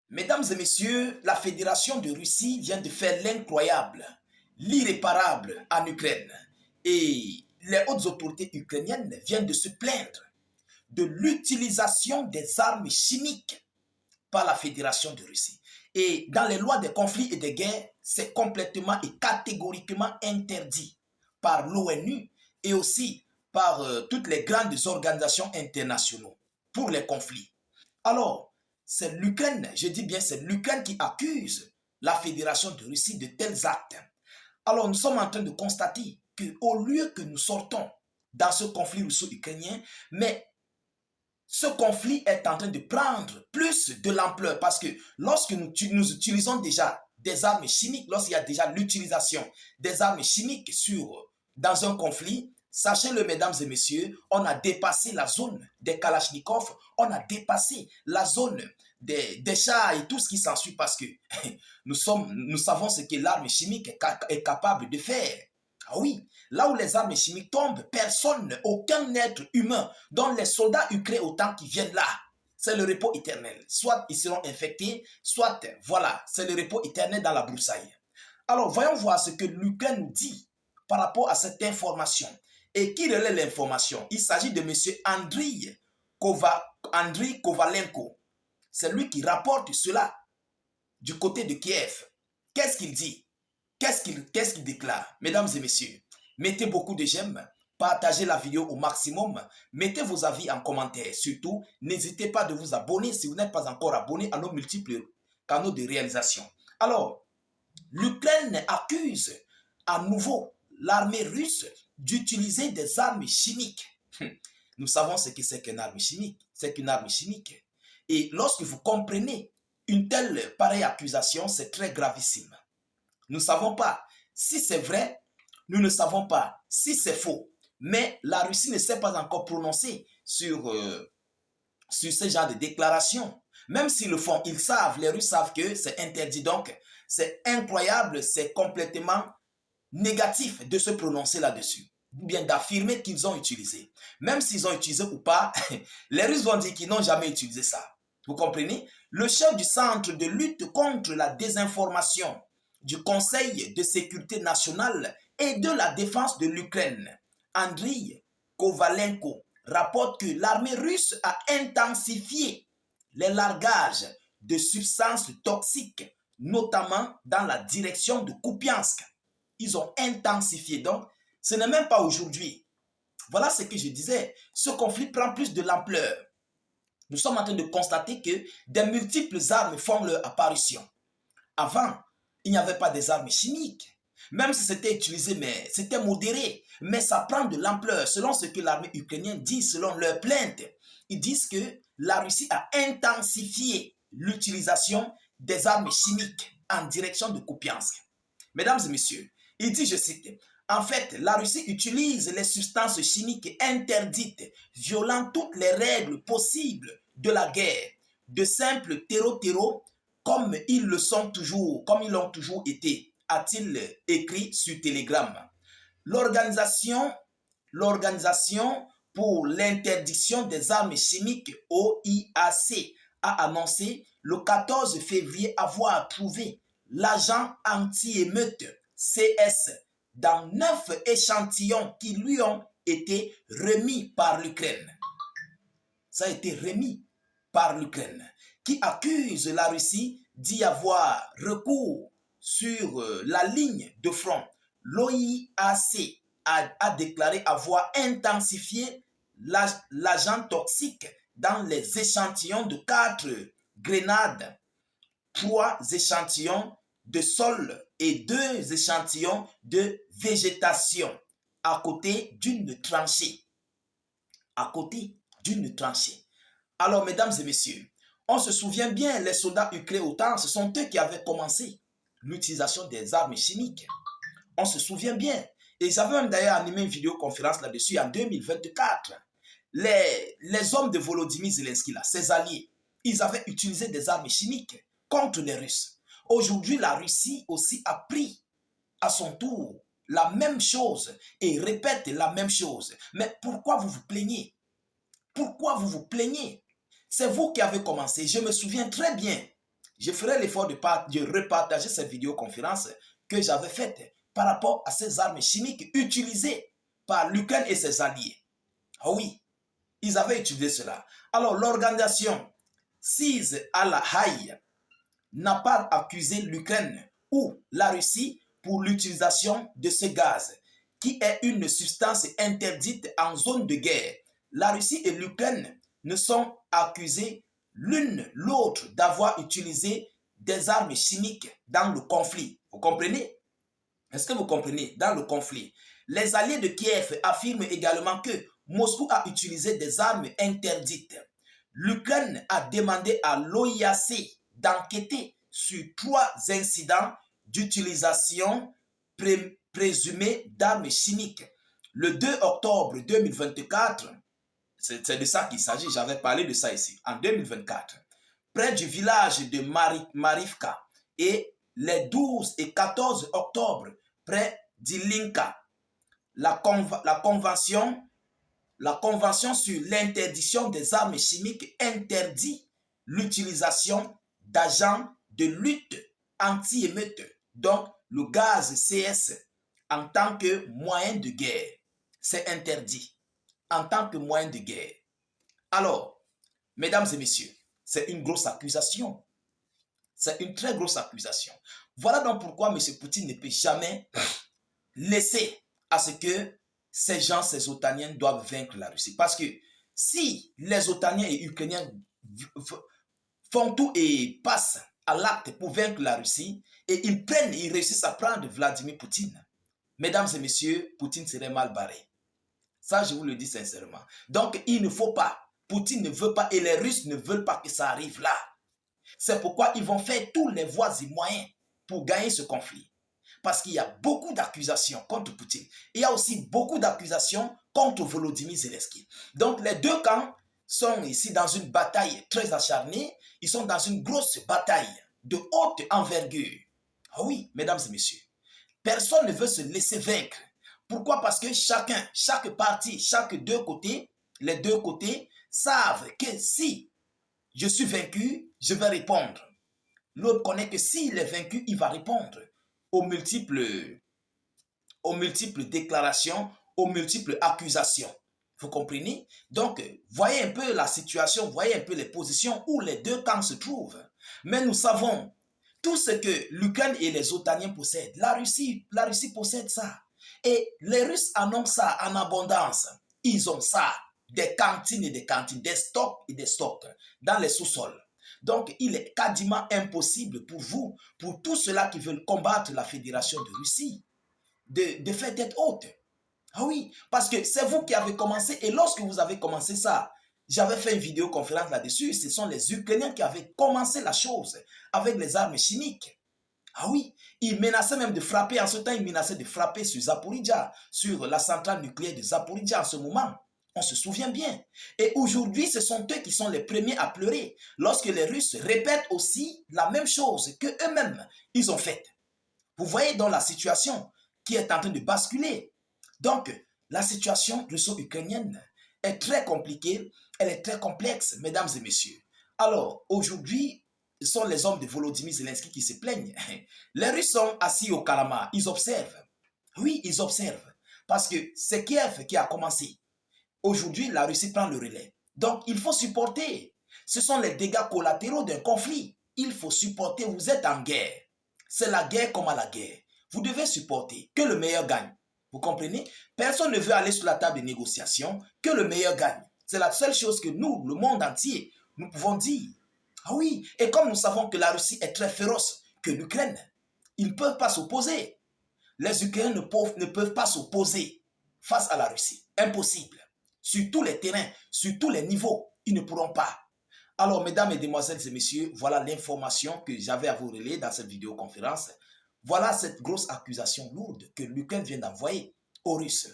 Mesdames et messieurs, la Fédération de Russie vient de faire l'incroyable, l'irréparable en Ukraine. Et les hautes autorités ukrainiennes viennent de se plaindre de l'utilisation des armes chimiques par la Fédération de Russie. Et dans les lois des conflits et des guerres, c'est complètement et catégoriquement interdit par l'ONU et aussi par toutes les grandes organisations internationales pour les conflits. Alors, c'est l'Ukraine, je dis bien c'est l'Ukraine qui accuse la Fédération de Russie de tels actes. Alors, nous sommes en train de constater qu'au lieu que nous sortons dans ce conflit russo-ukrainien, mais ce conflit est en train de prendre plus de l'ampleur parce que lorsque nous utilisons déjà des armes chimiques, lorsqu'il y a déjà l'utilisation des armes chimiques dans un conflit, sachez-le mesdames et messieurs, on a dépassé la zone des Kalachnikov, on a dépassé la zone des chars et tout ce qui s'ensuit parce que nous savons ce que l'arme chimique est capable de faire. Ah oui, là où les armes chimiques tombent, personne, aucun être humain, dont les soldats ukrainiens autant qui viennent là, c'est le repos éternel. Soit ils seront infectés, soit, voilà, c'est le repos éternel dans la broussaille. Alors, voyons voir ce que l'Ukraine nous dit par rapport à cette information. Et qui relaie l'information? Il s'agit de M. Andriy Kovalenko. C'est lui qui rapporte cela du côté de Kiev. Qu'est-ce qu'il dit? Qu'est-ce qu'il déclare? Mesdames et messieurs, mettez beaucoup de j'aime, partagez la vidéo au maximum, mettez vos avis en commentaire. Surtout, n'hésitez pas de vous abonner si vous n'êtes pas encore abonné à nos multiples canaux de réalisation. Alors, l'Ukraine accuse à nouveau l'armée russe d'utiliser des armes chimiques. Nous savons ce que c'est qu'une arme chimique. C'est qu'une arme chimique. Et lorsque vous comprenez une telle pareille accusation, c'est très gravissime. Nous ne savons pas si c'est vrai, nous ne savons pas si c'est faux. Mais la Russie ne s'est pas encore prononcée sur ce genre de déclaration. Même s'ils le font, ils savent, les Russes savent que c'est interdit. Donc, c'est incroyable, c'est complètement négatif de se prononcer là-dessus. Ou bien d'affirmer qu'ils ont utilisé. Même s'ils ont utilisé ou pas, les Russes vont dire qu'ils n'ont jamais utilisé ça. Vous comprenez? Le chef du Centre de lutte contre la désinformation du Conseil de sécurité nationale et de la défense de l'Ukraine, Andriy Kovalenko, rapporte que l'armée russe a intensifié les largages de substances toxiques, notamment dans la direction de Kupiansk. Ils ont intensifié, donc ce n'est même pas aujourd'hui. Voilà ce que je disais, ce conflit prend plus de l'ampleur. Nous sommes en train de constater que des multiples armes font leur apparition. Avant, il n'y avait pas des armes chimiques. Même si c'était utilisé, mais c'était modéré. Mais ça prend de l'ampleur. Selon ce que l'armée ukrainienne dit, selon leur plainte, ils disent que la Russie a intensifié l'utilisation des armes chimiques en direction de Kupiansk. Mesdames et messieurs, il dit, je cite, en fait, la Russie utilise les substances chimiques interdites, violant toutes les règles possibles de la guerre, de simples terreau-terreau, comme ils le sont toujours, comme ils l'ont toujours été, a-t-il écrit sur Telegram. L'organisation pour l'interdiction des armes chimiques OIAC a annoncé le 14 février avoir trouvé l'agent anti-émeute CS dans 9 échantillons qui lui ont été remis par l'Ukraine. Ça a été remis par l'Ukraine, qui accuse la Russie d'y avoir recours sur la ligne de front. L'OIAC a déclaré avoir intensifié l'agent toxique dans les échantillons de 4 grenades, 3 échantillons de sol et 2 échantillons de végétation à côté d'une tranchée. À côté d'une tranchée. Alors, mesdames et messieurs, on se souvient bien, les soldats ukrainiens autant, ce sont eux qui avaient commencé l'utilisation des armes chimiques. On se souvient bien. Et j'avais même d'ailleurs animé une vidéoconférence là-dessus en 2024. Les hommes de Volodymyr Zelensky, là, ses alliés, ils avaient utilisé des armes chimiques contre les Russes. Aujourd'hui, la Russie aussi a pris à son tour la même chose et répète la même chose. Mais pourquoi vous vous plaignez? Pourquoi vous vous plaignez? C'est vous qui avez commencé. Je me souviens très bien. je ferai l'effort de repartager cette vidéoconférence que j'avais faite par rapport à ces armes chimiques utilisées par l'Ukraine et ses alliés. Ah oui, ils avaient utilisé cela. Alors, l'organisation Seize al-Hayy n'a pas accusé l'Ukraine ou la Russie pour l'utilisation de ce gaz, qui est une substance interdite en zone de guerre. La Russie et l'Ukraine ne sont accusées l'une l'autre d'avoir utilisé des armes chimiques dans le conflit. Vous comprenez? Est-ce que vous comprenez? Dans le conflit, les alliés de Kiev affirment également que Moscou a utilisé des armes interdites. L'Ukraine a demandé à l'OIAC d'enquêter sur 3 incidents d'utilisation présumée d'armes chimiques. Le 2 octobre 2024, c'est de ça qu'il s'agit, j'avais parlé de ça ici, en 2024, près du village de Marivka, et les 12 et 14 octobre, près d'Ilinka, la convention sur l'interdiction des armes chimiques interdit l'utilisation d'agents de lutte anti-émeute, donc le gaz CS, en tant que moyen de guerre. C'est interdit en tant que moyen de guerre. Alors, mesdames et messieurs, c'est une grosse accusation. C'est une très grosse accusation. Voilà donc pourquoi M. Poutine ne peut jamais laisser à ce que ces gens, ces Otaniens doivent vaincre la Russie. Parce que si les Otaniens et Ukrainiens font tout et passent à l'acte pour vaincre la Russie, et ils réussissent à prendre Vladimir Poutine, mesdames et messieurs, Poutine serait mal barré. Ça, je vous le dis sincèrement. Donc, il ne faut pas. Poutine ne veut pas et les Russes ne veulent pas que ça arrive là. C'est pourquoi ils vont faire tous les voies et moyens pour gagner ce conflit. Parce qu'il y a beaucoup d'accusations contre Poutine. Il y a aussi beaucoup d'accusations contre Volodymyr Zelensky. Donc, les deux camps sont ici dans une bataille très acharnée. Ils sont dans une grosse bataille de haute envergure. Ah oui, mesdames et messieurs, personne ne veut se laisser vaincre. Pourquoi? Parce que chaque partie, les deux côtés savent que si je suis vaincu, je vais répondre. L'autre connaît que s'il est vaincu, il va répondre aux multiples déclarations, aux multiples accusations. Vous comprenez? Donc, voyez un peu la situation, voyez un peu les positions où les deux camps se trouvent. Mais nous savons tout ce que l'Ukraine et les Otaniens possèdent. La Russie possède ça. Et les Russes en ont ça en abondance. Ils ont ça. Des cantines et des cantines, des stocks et des stocks dans les sous-sols. Donc, il est quasiment impossible pour vous, pour tous ceux-là qui veulent combattre la Fédération de Russie, de faire tête haute. Ah oui, parce que c'est vous qui avez commencé, et lorsque vous avez commencé ça, j'avais fait une vidéoconférence là-dessus, ce sont les Ukrainiens qui avaient commencé la chose avec les armes chimiques. Ah oui, ils menaçaient même de frapper, en ce temps, ils menaçaient de frapper sur Zaporizhzhia, sur la centrale nucléaire de Zaporizhzhia en ce moment. On se souvient bien. Et aujourd'hui, ce sont eux qui sont les premiers à pleurer lorsque les Russes répètent aussi la même chose qu'eux-mêmes, ils ont faite. Vous voyez dans la situation qui est en train de basculer. Donc, la situation russo-ukrainienne est très compliquée, elle est très complexe, mesdames et messieurs. Alors, aujourd'hui, ce sont les hommes de Volodymyr Zelensky qui se plaignent. Les Russes sont assis au Kalama, ils observent. Oui, ils observent. Parce que c'est Kiev qui a commencé. Aujourd'hui, la Russie prend le relais. Donc, il faut supporter. Ce sont les dégâts collatéraux d'un conflit. Il faut supporter. Vous êtes en guerre. C'est la guerre comme à la guerre. Vous devez supporter. Que le meilleur gagne. Vous comprenez? Personne ne veut aller sur la table de négociation. Que le meilleur gagne. C'est la seule chose que nous, le monde entier, nous pouvons dire. Ah oui. Et comme nous savons que la Russie est très féroce que l'Ukraine, ils ne peuvent pas s'opposer. Les Ukrainiens ne peuvent pas s'opposer face à la Russie. Impossible. Sur tous les terrains, sur tous les niveaux, ils ne pourront pas. Alors, mesdames, mesdemoiselles et messieurs, voilà l'information que j'avais à vous relayer dans cette vidéoconférence. Voilà cette grosse accusation lourde que l'Ukraine vient d'envoyer aux Russes.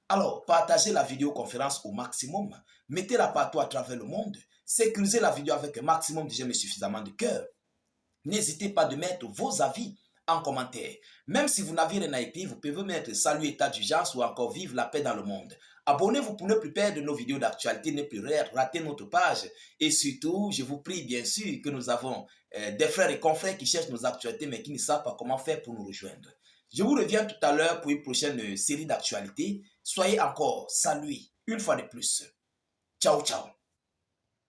Alors, partagez la vidéoconférence au maximum. Mettez-la partout à travers le monde. Sécurisez la vidéo avec un maximum de j'aime et suffisamment de cœur. N'hésitez pas de mettre vos avis en commentaire. Même si vous n'avez rien à écrire, vous pouvez mettre salut état d'urgence ou encore vive la paix dans le monde. Abonnez-vous pour ne plus perdre nos vidéos d'actualité, ne plus rater notre page. Et surtout, je vous prie bien sûr que nous avons des frères et confrères qui cherchent nos actualités mais qui ne savent pas comment faire pour nous rejoindre. Je vous reviens tout à l'heure pour une prochaine série d'actualités. Soyez encore salués une fois de plus. Ciao, ciao.